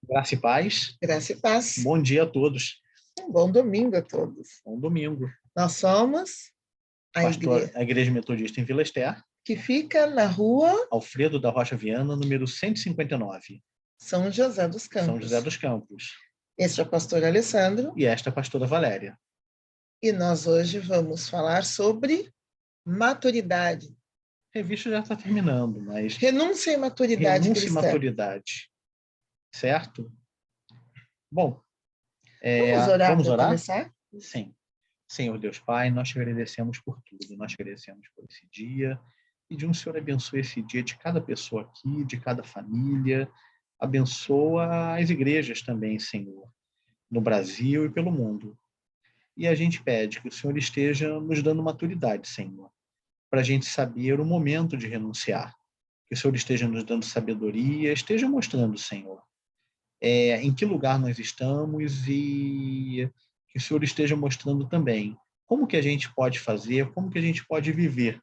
Graça e paz. Graça e paz. Bom dia a todos. Um bom domingo a todos. Bom domingo. Nós somos A Igreja Metodista em Vila Ester, que fica na rua Alfredo da Rocha Viana, número 159, São José dos Campos. São José dos Campos. Este é o pastor Alessandro. E esta é a pastora Valéria. E nós hoje vamos falar sobre maturidade. A revista já está terminando, mas... Renúncia e maturidade Renúncia cristã. e maturidade. Certo? Bom, vamos orar para orar? começar? Sim. Senhor Deus Pai, nós te agradecemos por tudo. Nós te agradecemos por esse dia. Pedimos, Senhor, abençoe esse dia de cada pessoa aqui, de cada família. Abençoa as igrejas também, Senhor, no Brasil e pelo mundo. E a gente pede que o Senhor esteja nos dando maturidade, Senhor, para a gente saber o momento de renunciar. Que o Senhor esteja nos dando sabedoria, esteja mostrando, Senhor, em que lugar nós estamos e que o Senhor esteja mostrando também como que a gente pode fazer, como que a gente pode viver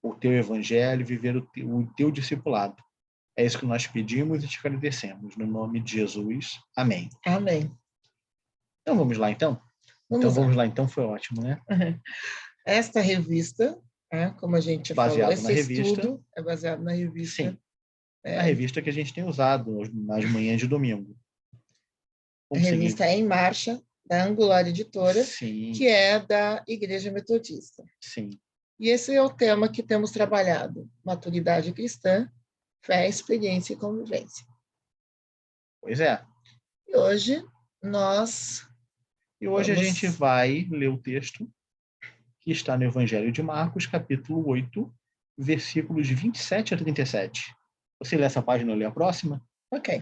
o Teu Evangelho, viver o Teu discipulado. É isso que nós pedimos e te agradecemos. No nome de Jesus. Amém. Amém. Então, vamos lá, então? Vamos lá, então, foi ótimo, né? Esta revista, como a gente falou, esse estudo é baseado na revista. Sim, a revista que a gente tem usado nas manhãs de domingo. A revista é Em Marcha, da Angular Editora, Sim. que é da Igreja Metodista. Sim. E esse é o tema que temos trabalhado: maturidade cristã, fé, experiência e convivência. Pois é. E hoje a gente vai ler o texto que está no Evangelho de Marcos, capítulo 8, versículos 27 a 37. Você lê essa página ou lê a próxima? Ok.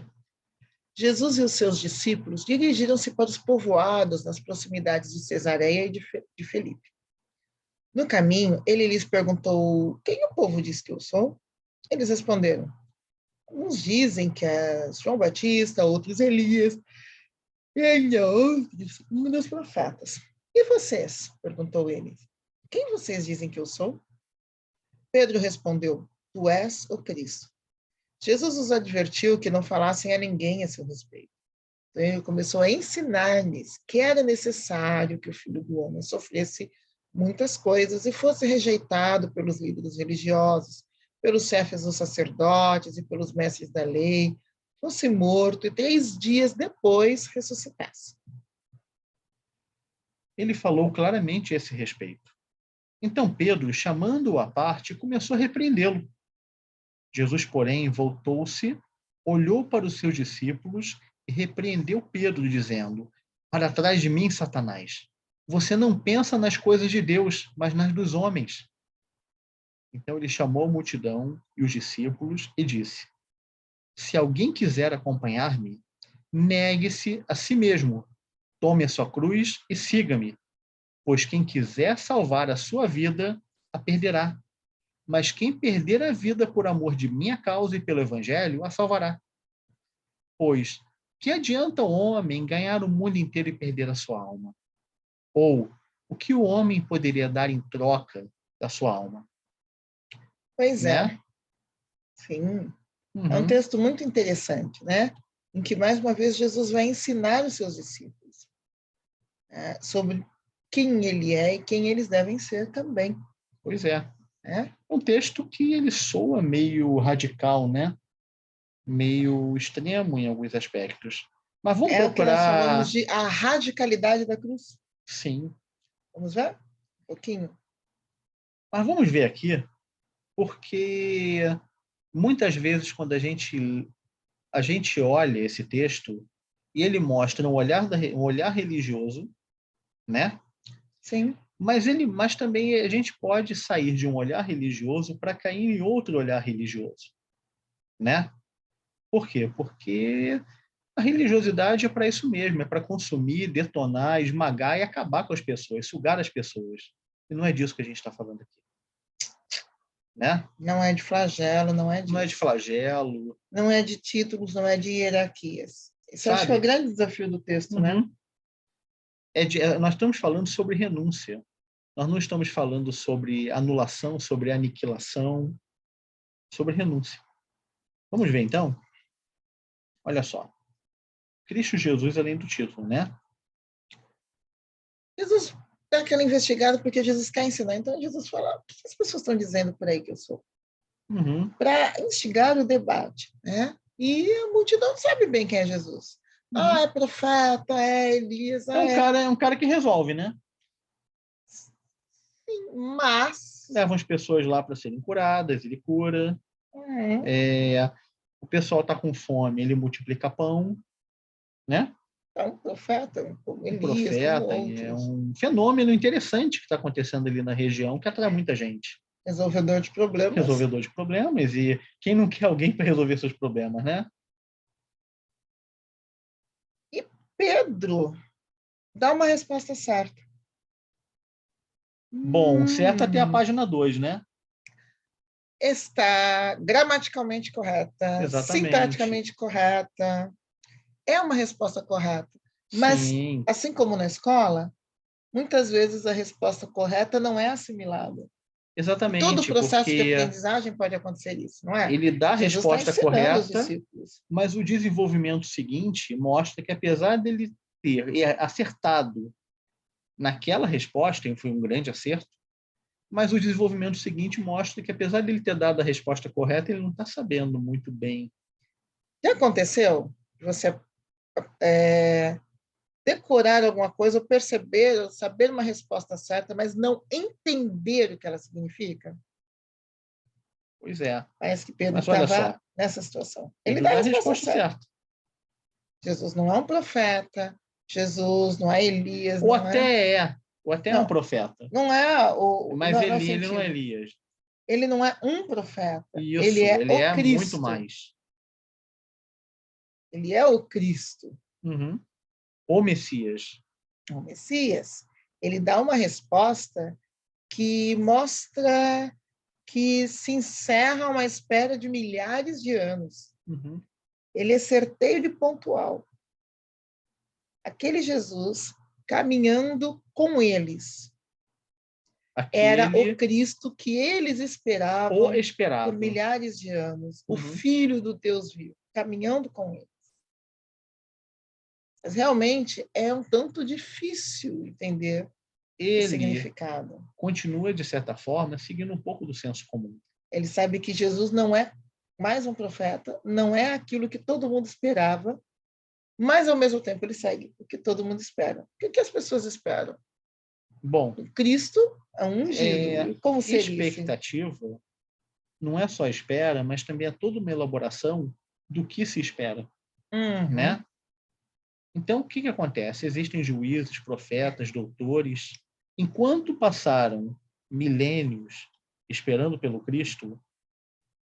Jesus e os seus discípulos dirigiram-se para os povoados nas proximidades de Cesareia e de Filipe. No caminho, ele lhes perguntou: quem o povo diz que eu sou? Eles responderam: uns dizem que é João Batista, outros Elias, e ainda outros um dos profetas. E vocês? Perguntou ele. Quem vocês dizem que eu sou? Pedro respondeu: tu és o Cristo. Jesus os advertiu que não falassem a ninguém a seu respeito. Então, ele começou a ensinar-lhes que era necessário que o Filho do Homem sofresse muitas coisas e fosse rejeitado pelos líderes religiosos, pelos chefes dos sacerdotes e pelos mestres da lei, fosse morto e 3 dias depois ressuscitasse. Ele falou claramente a esse respeito. Então Pedro, chamando-o à parte, começou a repreendê-lo. Jesus, porém, voltou-se, olhou para os seus discípulos e repreendeu Pedro, dizendo: para trás de mim, Satanás, você não pensa nas coisas de Deus, mas nas dos homens. Então ele chamou a multidão e os discípulos e disse: se alguém quiser acompanhar-me, negue-se a si mesmo, tome a sua cruz e siga-me, pois quem quiser salvar a sua vida, a perderá. Mas quem perder a vida por amor de minha causa e pelo Evangelho, a salvará. Pois, que adianta o homem ganhar o mundo inteiro e perder a sua alma? Ou, o que o homem poderia dar em troca da sua alma? Pois né? é. Sim. É um texto muito interessante, né? Em que, mais uma vez, Jesus vai ensinar os seus discípulos sobre quem ele é e quem eles devem ser também. Pois é. É um texto que ele soa meio radical, né? Meio extremo em alguns aspectos. Mas vamos procurar... o que nós chamamos de a radicalidade da cruz. Sim. Vamos ver? Um pouquinho. Mas vamos ver aqui, porque muitas vezes quando a gente olha esse texto e ele mostra um olhar religioso, né? Sim. Mas também a gente pode sair de um olhar religioso para cair em outro olhar religioso, né? Por quê? Porque a religiosidade é para isso mesmo, é para consumir, detonar, esmagar e acabar com as pessoas, sugar as pessoas. E não é disso que a gente está falando aqui. Né? Não é de flagelo, não é de flagelo. Não é de títulos, não é de hierarquias. Isso acho que é o grande desafio do texto, né? Nós estamos falando sobre renúncia. Nós não estamos falando sobre anulação, sobre aniquilação, sobre renúncia. Vamos ver, então? Olha só. Cristo Jesus, além do título, né? Jesus dá aquela investigada porque Jesus quer ensinar. Então, Jesus fala, o que as pessoas estão dizendo por aí que eu sou? Uhum. Para instigar o debate, né? E a multidão sabe bem quem é Jesus. Uhum. É profeta, é Elias, É um cara que resolve, né? Sim, mas... Levam as pessoas lá para serem curadas, ele cura. O pessoal está com fome, ele multiplica pão, né? É um profeta, como Um Elias, como profeta, é outros. um fenômeno interessante que está acontecendo ali na região, que atrai muita gente. Resolvedor de problemas. Resolvedor de problemas, e quem não quer alguém para resolver seus problemas, né? E Pedro dá uma resposta certa. Bom, certo até a página 2, né? Está gramaticalmente correta, Exatamente. sintaticamente correta. É uma resposta correta. Mas, Sim. assim como na escola, muitas vezes a resposta correta não é assimilada. Em todo o Exatamente, processo de porque aprendizagem pode acontecer isso, não é? ele dá a Jesus está resposta ensinando os correta, discípulos. mas o desenvolvimento seguinte mostra que, apesar dele ter acertado naquela resposta, e foi um grande acerto, mas o desenvolvimento seguinte mostra que, apesar dele ter dado a resposta correta, ele não está sabendo muito bem. Já aconteceu você decorar alguma coisa, ou perceber, ou saber uma resposta certa, mas não entender o que ela significa? Pois é. Parece que Pedro Mas olha só, estava nessa situação. Ele Pedro dá a dá a resposta resposta certa. certa. Jesus não é um profeta, Jesus não é Elias, Ou não é... até é um Não, profeta. não é o... Mas Não, não é o ele não é sentido. Elias. Ele não é um profeta, ele Isso, é ele o é muito Cristo. mais. Ele é o Cristo, Uhum. O Messias. o Messias. Ele dá uma resposta que mostra que se encerra uma espera de milhares de anos. Uhum. Ele é certeiro e pontual. Aquele Jesus caminhando com eles era o Aquele Cristo que eles o esperavam por esperado. milhares de anos, o Uhum. Filho do Deus vivo, caminhando com eles. Mas realmente é um tanto difícil entender o Ele significado. continua, de certa forma, seguindo um pouco do senso comum. Ele sabe que Jesus não é mais um profeta, não é aquilo que todo mundo esperava, mas, ao mesmo tempo, ele segue o que todo mundo espera. O que as pessoas esperam? Bom, O Cristo é ungido. E como seria esse? expectativa não é só espera, mas também é toda uma elaboração do que se espera, né? Então, o que acontece? Existem juízes, profetas, doutores. Enquanto passaram milênios esperando pelo Cristo,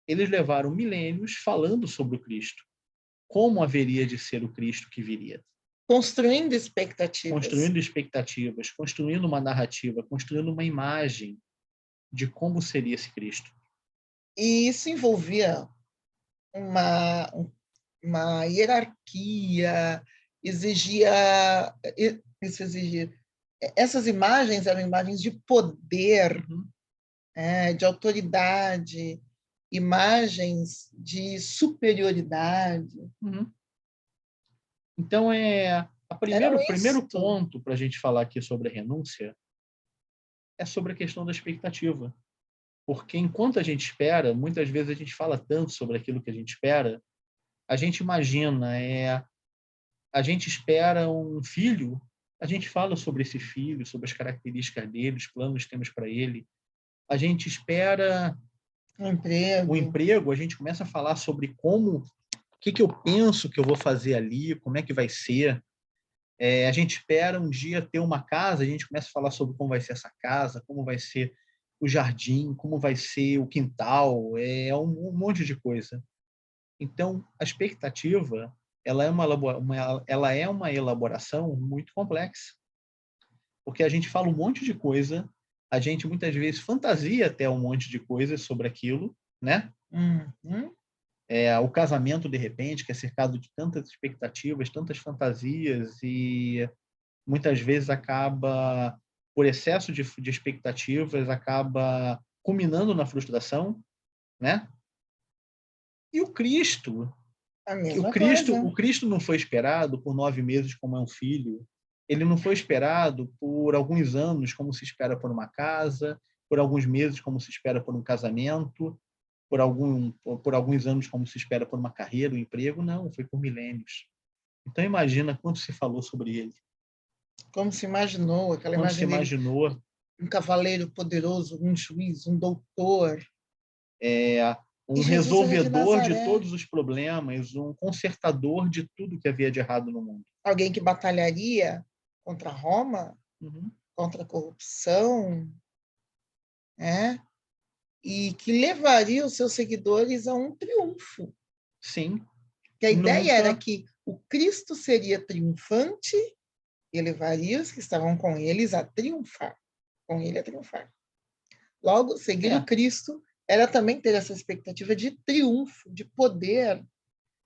eles levaram milênios falando sobre o Cristo. Como haveria de ser o Cristo que viria? Construindo expectativas. Construindo expectativas, construindo uma narrativa, construindo uma imagem de como seria esse Cristo. E isso envolvia uma hierarquia, essas imagens eram imagens de poder, de autoridade, imagens de superioridade. Então, o primeiro Isto. ponto para a gente falar aqui sobre a renúncia é sobre a questão da expectativa. Porque enquanto a gente espera, muitas vezes a gente fala tanto sobre aquilo que a gente espera, a gente imagina, a gente espera um filho, a gente fala sobre esse filho, sobre as características dele, os planos que temos para ele. A gente espera Um emprego, a gente começa a falar sobre o que eu penso que eu vou fazer ali, como é que vai ser. A gente espera um dia ter uma casa, a gente começa a falar sobre como vai ser essa casa, como vai ser o jardim, como vai ser o quintal, um monte de coisa. Então, a expectativa ela é uma elaboração muito complexa, porque a gente fala um monte de coisa, a gente muitas vezes fantasia até um monte de coisas sobre aquilo, né? O casamento, de repente, que é cercado de tantas expectativas, tantas fantasias, e muitas vezes acaba, por excesso de expectativas, acaba culminando na frustração, né? E o Cristo, A Que mesma coisa. o Cristo não foi esperado por 9 meses como é um filho. Ele não foi esperado por alguns anos como se espera por uma casa, por alguns meses como se espera por um casamento, por alguns anos como se espera por uma carreira, um emprego. Não, foi por milênios. Então imagina quanto se falou sobre ele. Como se imaginou, aquela Quanto se imagem dele, imaginou um cavaleiro poderoso, um juiz, um doutor. um Jesus era de resolvedor de Nazaré, todos os problemas, um consertador de tudo que havia de errado no mundo. alguém que batalharia contra Roma, Uhum. contra a corrupção, né? E que levaria os seus seguidores a um triunfo. Sim. Que a ideia era Nunca. que o Cristo seria triunfante e levaria os que estavam com eles a triunfar. Com ele a triunfar. Logo, seguir o Cristo era também ter essa expectativa de triunfo, de poder,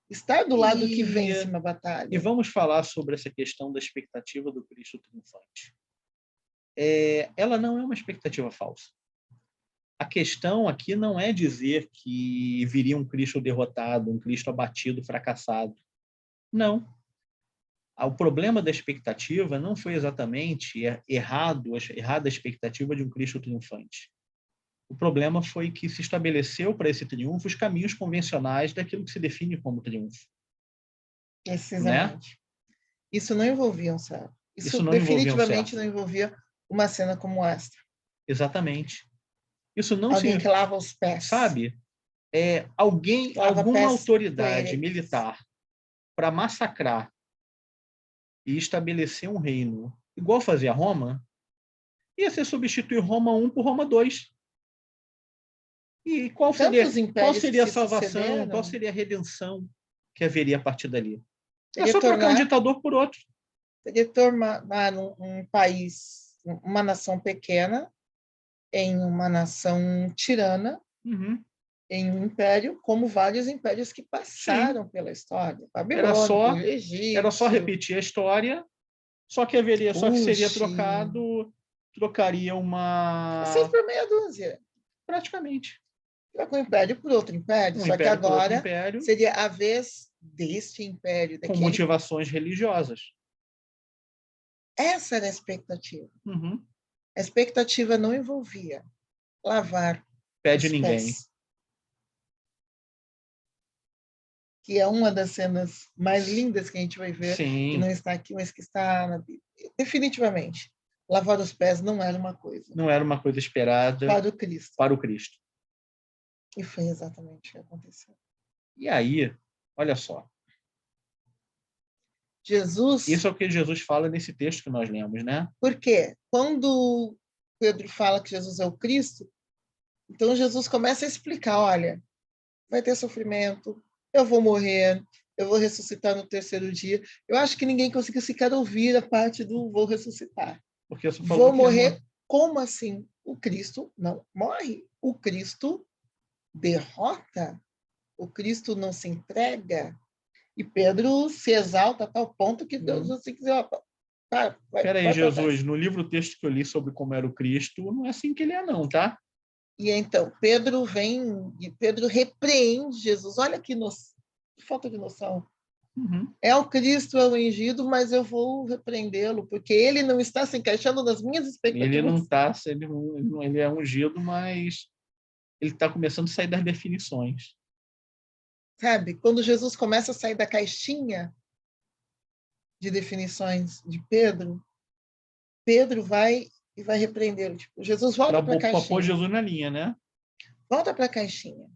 estar do lado que vence uma batalha. E vamos falar sobre essa questão da expectativa do Cristo triunfante. Ela não é uma expectativa falsa. A questão aqui não é dizer que viria um Cristo derrotado, um Cristo abatido, fracassado. Não. O problema da expectativa não foi exatamente errada a expectativa de um Cristo triunfante. O problema foi que se estabeleceu para esse triunfo os caminhos convencionais daquilo que se define como triunfo. Precisamente. Né? Isso não envolvia um céu. Isso não definitivamente não envolvia uma cena como esta. Exatamente. Isso não alguém que lava os pés. Sabe? Alguma autoridade militar para massacrar e estabelecer um reino igual fazia Roma, ia ser substituir Roma 1 por Roma 2. E qual seria a salvação, qual seria a redenção que haveria a partir dali? É só trocar um ditador por outro. Seria tornar um país, uma nação pequena, em uma nação tirana, em um império, como vários impérios que passaram pela história. Babilônia, Egito. Era só repetir a história, só que seria trocaria uma... 6 por meia dúzia. Praticamente. Troca um império por outro império, só que agora seria a vez deste império. Com motivações religiosas. Essa era a expectativa. A expectativa não envolvia lavar pé de ninguém. Pés, que é uma das cenas mais lindas que a gente vai ver, que não está aqui, mas que está na Bíblia. Definitivamente, lavar os pés não era uma coisa. Não era uma coisa esperada para o Cristo. E foi exatamente o que aconteceu. E aí, olha só. Isso é o que Jesus fala nesse texto que nós lemos, né? Por quê? Quando Pedro fala que Jesus é o Cristo, então Jesus começa a explicar, olha, vai ter sofrimento, eu vou morrer, eu vou ressuscitar no 3º dia. Eu acho que ninguém conseguiu sequer ouvir a parte do vou ressuscitar. Porque você falou vou morrer, como assim? O Cristo não morre. O Cristo derrota. O Cristo não se entrega. E Pedro se exalta a tal ponto que Deus assim quiser. Peraí, Jesus, no livro texto que eu li sobre como era o Cristo, não é assim que ele é não, tá? E então, Pedro repreende Jesus. Olha que falta de noção. É o Cristo, é o ungido, mas eu vou repreendê-lo, porque ele não está se encaixando nas minhas expectativas. Ele não está, ele é ungido, mas ele está começando a sair das definições. Sabe? Quando Jesus começa a sair da caixinha de definições de Pedro, Pedro vai e vai repreendê-lo. Tipo, Jesus volta para a caixinha. Para pôr Jesus na linha, né? Volta para a caixinha.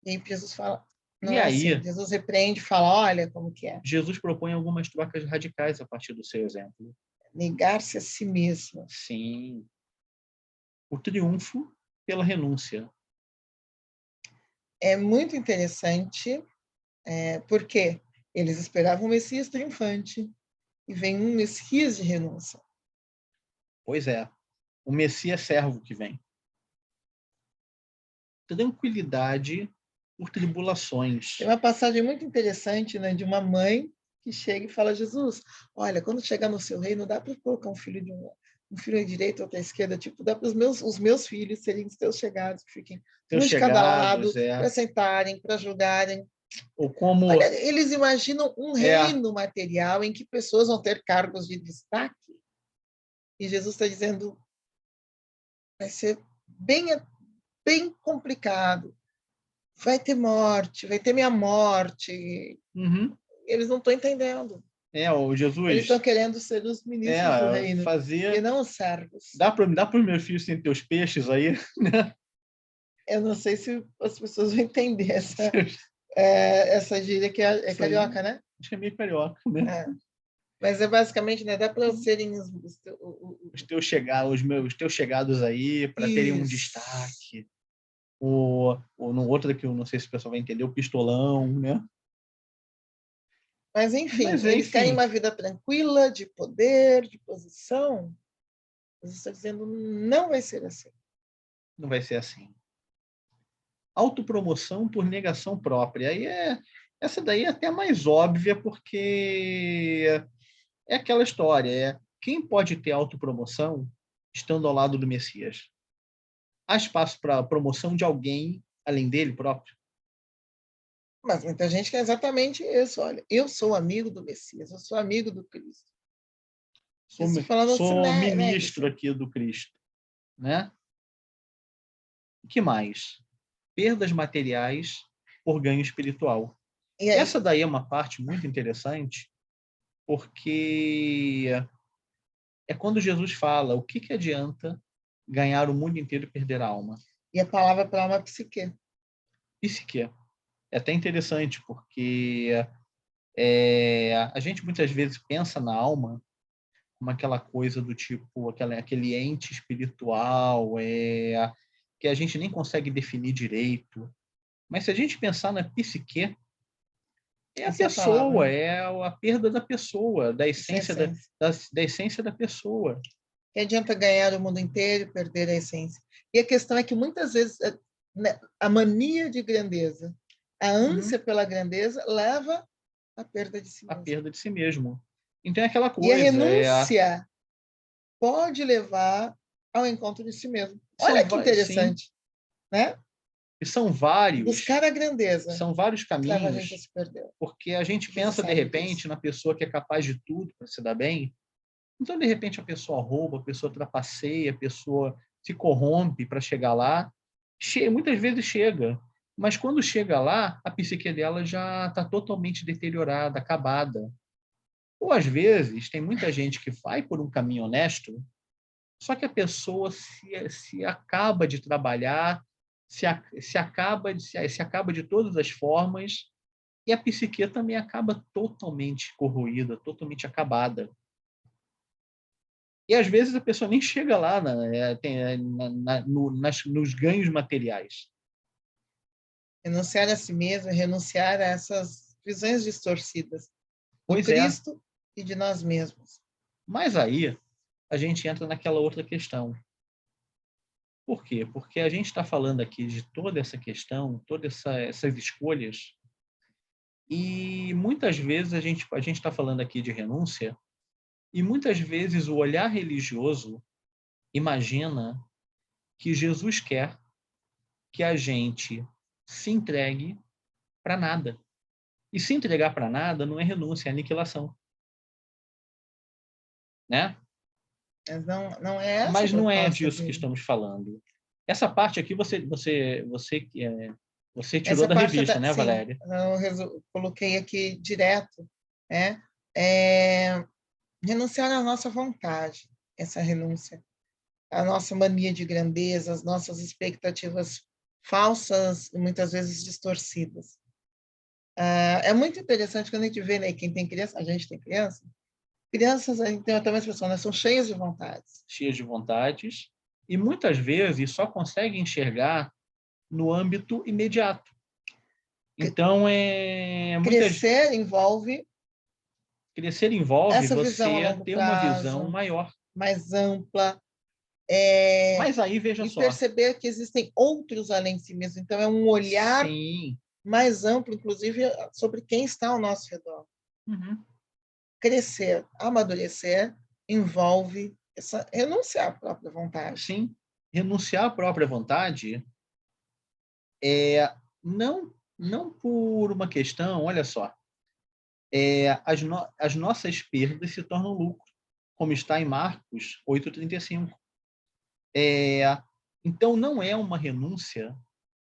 E aí Jesus fala, não e é aí, assim. Jesus repreende e fala, olha como que é. Jesus propõe algumas trocas radicais a partir do seu exemplo. Negar-se a si mesmo. Sim. O triunfo pela renúncia. É muito interessante, porque eles esperavam um Messias triunfante e vem um Messias de renúncia. Pois é. O Messias servo que vem. Tranquilidade por tribulações. Tem uma passagem muito interessante, né, de uma mãe que chega e fala, Jesus, olha, quando chegar no seu reino, dá para colocar um filho à direita, outro à esquerda, tipo, dá para os meus filhos serem os teus chegados, que fiquem um de cada lado, para sentarem, para julgarem. Ou como... Olha, eles imaginam um É. reino material em que pessoas vão ter cargos de destaque. E Jesus está dizendo, vai ser bem, bem complicado. Vai ter morte, vai ter minha morte. Uhum. Eles não estão entendendo. O Jesus... Eles estão querendo ser os ministros do reino, fazer... e não os servos. Dá para os meus filhos sem ter os peixes aí? Eu não sei se as pessoas vão entender essa gíria que é carioca, né? Acho que é meio carioca, né? É. Mas é basicamente, né? Dá para serem os teus chegados aí, para terem um destaque. Ou no outro que eu não sei se o pessoal vai entender, o pistolão, né? Mas, enfim, eles querem uma vida tranquila, de poder, de posição. Jesus está dizendo, não vai ser assim. Não vai ser assim. Autopromoção por negação própria. Essa daí é até mais óbvia, porque é aquela história. Quem pode ter autopromoção estando ao lado do Messias? Há espaço para a promoção de alguém além dele próprio? Mas muita gente quer exatamente isso. Olha, eu sou amigo do Messias, eu sou amigo do Cristo. Sou ministro aqui do Cristo, né? O que mais? Perdas materiais por ganho espiritual. Essa daí é uma parte muito interessante, porque é quando Jesus fala, o que adianta ganhar o mundo inteiro e perder a alma? E a palavra para alma é psique. Psique. É até interessante, porque a gente muitas vezes pensa na alma como aquela coisa do tipo, aquele ente espiritual, que a gente nem consegue definir direito. Mas se a gente pensar na psique, é a pessoa, é a perda da pessoa, da essência da essência da pessoa. Que adianta ganhar o mundo inteiro e perder a essência. E a questão é que muitas vezes a mania de grandeza, a ânsia pela grandeza leva à perda de si mesmo. A perda de si mesmo. Então é aquela coisa. E a renúncia pode levar ao encontro de si mesmo. Olha que interessante, né? E são vários. Buscar a grandeza. São vários caminhos. Leva a gente a se perder. Porque a gente pensa, de repente, na pessoa que é capaz de tudo para se dar bem. Então, de repente, a pessoa rouba, a pessoa trapaceia, a pessoa se corrompe para chegar lá. Muitas vezes chega. Mas quando chega lá, a psique dela já está totalmente deteriorada, acabada. Ou, às vezes, tem muita gente que vai por um caminho honesto, só que a pessoa se acaba de trabalhar, se acaba de todas as formas, e a psique também acaba totalmente corroída, totalmente acabada. E às vezes a pessoa nem chega lá nos ganhos materiais. Renunciar a si mesmo, renunciar a essas visões distorcidas do Cristo e de nós mesmos. Mas aí a gente entra naquela outra questão. Por quê? Porque a gente está falando aqui de toda essa questão, todas essas escolhas, e muitas vezes a gente está falando aqui de renúncia, e muitas vezes o olhar religioso imagina que Jesus quer que a gente se entregue para nada. E se entregar para nada não é renúncia, é aniquilação. Né? Mas não é disso que estamos falando. Essa parte aqui você tirou da revista, né, Valéria? Eu coloquei aqui direto, né? Renunciar à nossa vontade, essa renúncia, a nossa mania de grandeza, as nossas expectativas falsas e muitas vezes distorcidas. É muito interessante quando a gente vê, né, quem tem criança, a gente tem criança, crianças, a gente tem até uma expressão, né, são cheias de vontades. Cheias de vontades, e muitas vezes só conseguem enxergar no âmbito imediato. Então, Crescer envolve essa você ter uma visão maior. Mais ampla. Mas aí, veja só. E perceber que existem outros além de si mesmo. Então, é um olhar mais amplo, inclusive, sobre quem está ao nosso redor. Uhum. Crescer, amadurecer, envolve renunciar à própria vontade. Sim. Renunciar à própria vontade não não por uma questão, olha só, as nossas perdas se tornam lucro, como está em Marcos 8,35. É, então, não é uma renúncia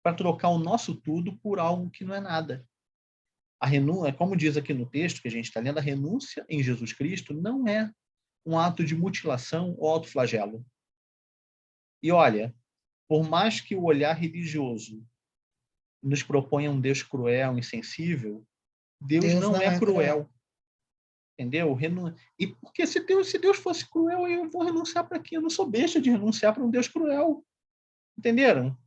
para trocar o nosso tudo por algo que não é nada. A renúncia, como diz aqui no texto que a gente está lendo, a renúncia em Jesus Cristo não é um ato de mutilação ou autoflagelo. E olha, por mais que o olhar religioso nos proponha um Deus cruel, insensível, Deus Deus não não é é cruel. cruel, entendeu? E porque se Deus fosse cruel, eu vou renunciar para quê? Eu não sou besta de renunciar para um Deus cruel, entenderam?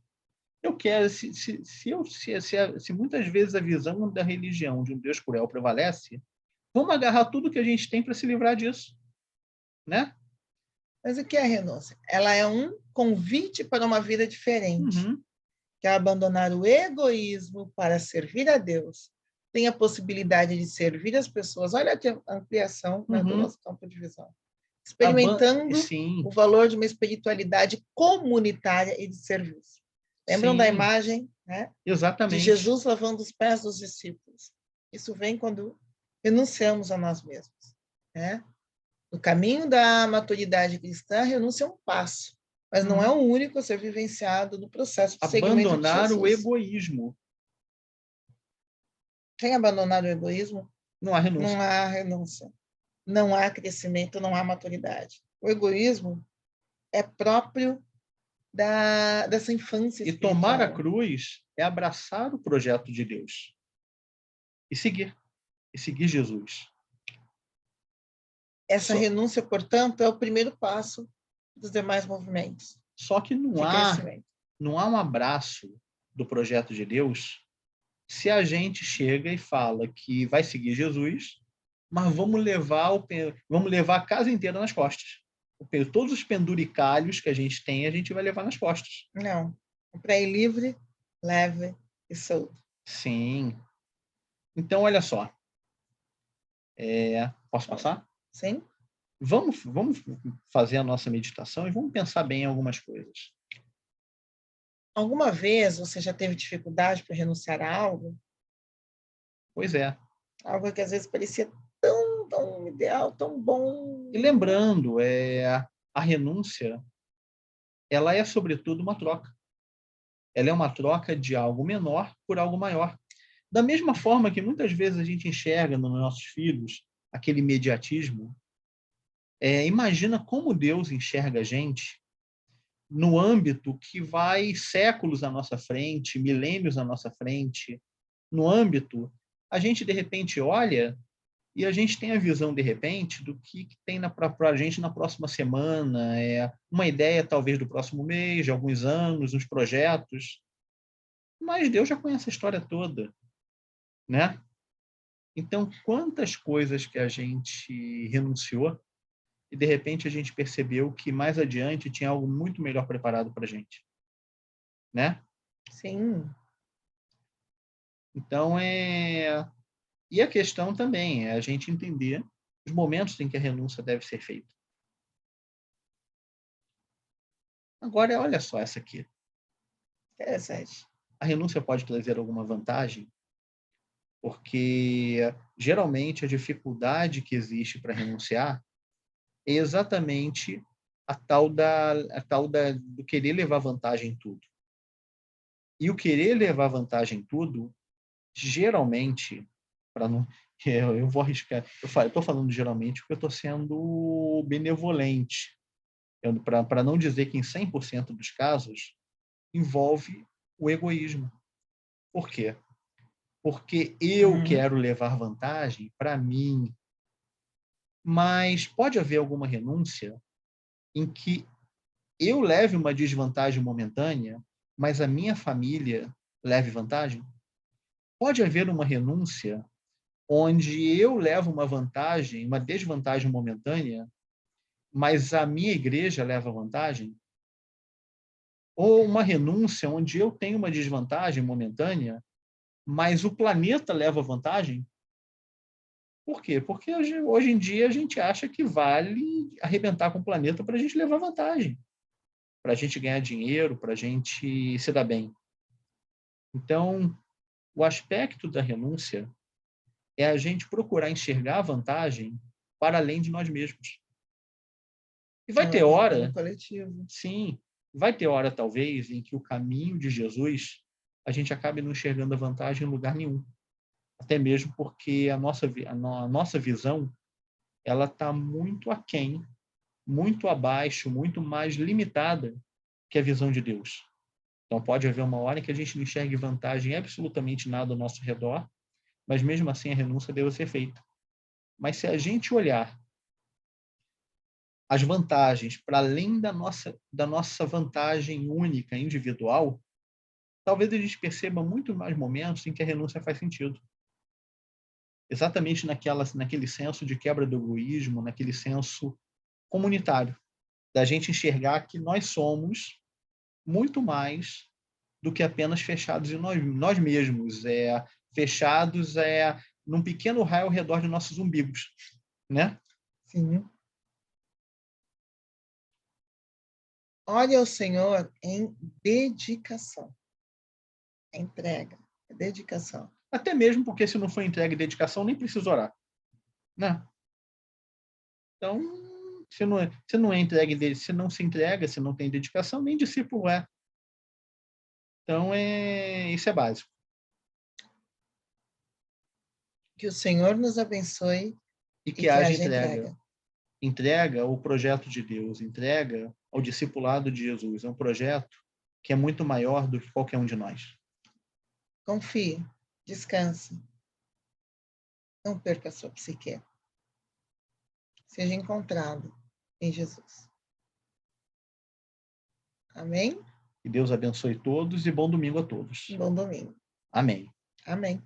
Eu quero, se muitas vezes a visão da religião de um Deus cruel prevalece, vamos agarrar tudo que a gente tem para se livrar disso, né? Mas o que é a renúncia? Ela é um convite para uma vida diferente, Uhum, que é abandonar o egoísmo para servir a Deus. Tem a possibilidade de servir as pessoas. Olha aqui a ampliação, né, do uhum. nosso campo de visão. Experimentando Sim, o valor de uma espiritualidade comunitária e de serviço. Lembram da sim, imagem, né, de exatamente. Jesus lavando os pés dos discípulos? Isso vem quando renunciamos a nós mesmos, né? No caminho da maturidade cristã, a renúncia é um passo, mas não é Uhum. o único a ser vivenciado no processo de seguimento de Abandonar o Jesus. egoísmo. Sem abandonar o egoísmo, Não há não renúncia. há renúncia, não há crescimento, não há maturidade. O egoísmo é próprio dessa infância E tomar a espiritual. cruz é abraçar o projeto de Deus e seguir, Jesus. Essa Só, renúncia, portanto, é o primeiro passo dos demais movimentos só que de crescimento. não há um abraço do projeto de Deus se a gente chega e fala que vai seguir Jesus, mas vamos levar a casa inteira nas costas. Todos os penduricalhos que a gente tem, a gente vai levar nas costas. Não. Para ir livre, leve e solto. Sim. Então, olha só. Posso passar? Sim? Vamos fazer a nossa meditação e vamos pensar bem em algumas coisas. Alguma vez você já teve dificuldade para renunciar a algo? Pois é. Algo que às vezes parecia tão ideal, tão bom. E lembrando, a renúncia, ela é, sobretudo, uma troca. Ela é uma troca de algo menor por algo maior. Da mesma forma que muitas vezes a gente enxerga nos nossos filhos aquele imediatismo, imagina como Deus enxerga a gente no âmbito que vai séculos à nossa frente, milênios à nossa frente, no âmbito, a gente de repente olha e a gente tem a visão de repente do que tem para a gente na próxima semana, uma ideia talvez do próximo mês, de alguns anos, uns projetos, mas Deus já conhece a história toda, né? Então, quantas coisas que a gente renunciou e de repente a gente percebeu que mais adiante tinha algo muito melhor preparado para a gente, né? Sim, Então, e a questão também é a gente entender os momentos em que a renúncia deve ser feita. Agora, olha só essa aqui. interessante. A renúncia pode trazer alguma vantagem, porque geralmente a dificuldade que existe para renunciar é exatamente do querer levar vantagem em tudo. E o querer levar vantagem em tudo, geralmente, para não eu vou arriscar, eu estou falando geralmente porque eu estou sendo benevolente, para não dizer que em 100% dos casos envolve o egoísmo. Por quê? Porque eu Uhum. quero levar vantagem para mim, mas pode haver alguma renúncia em que eu leve uma desvantagem momentânea, mas a minha família leve vantagem? Pode haver uma renúncia onde eu levo uma vantagem, uma desvantagem momentânea, mas a minha igreja leva vantagem? Ou uma renúncia onde eu tenho uma desvantagem momentânea, mas o planeta leva vantagem? Por quê? Porque hoje em dia a gente acha que vale arrebentar com o planeta para a gente levar vantagem, para a gente ganhar dinheiro, para a gente se dar bem. Então, O aspecto da renúncia é a gente procurar enxergar a vantagem para além de nós mesmos. E vai ter hora, coletivo. sim, vai ter hora talvez em que o caminho de Jesus a gente acabe não enxergando a vantagem em lugar nenhum. Até mesmo porque a nossa visão ela está muito aquém, muito abaixo, muito mais limitada que a visão de Deus. Então pode haver uma hora em que a gente não enxergue vantagem em absolutamente nada ao nosso redor, mas mesmo assim a renúncia deve ser feita. Mas se a gente olhar as vantagens para além da nossa vantagem única, individual, talvez a gente perceba muito mais momentos em que a renúncia faz sentido. Exatamente naquele senso de quebra do egoísmo, naquele senso comunitário, da gente enxergar que nós somos muito mais do que apenas fechados em nós mesmos, fechados num pequeno raio ao redor de nossos umbigos, né? Sim. Ore ao Senhor em dedicação. É entrega, é dedicação. Até mesmo porque se não for entrega e dedicação, nem precisa orar, né? Então, se não é entregue, se não se entrega, se não tem dedicação, nem discípulo é. Então, isso é básico. Que o Senhor nos abençoe e que haja entrega. Entrega o projeto de Deus, entrega ao discipulado de Jesus. É um projeto que é muito maior do que qualquer um de nós. Confie, descanse. Não perca a sua psique. Seja encontrado em Jesus. Amém? Que Deus abençoe todos e bom domingo a todos. Bom domingo. Amém. Amém.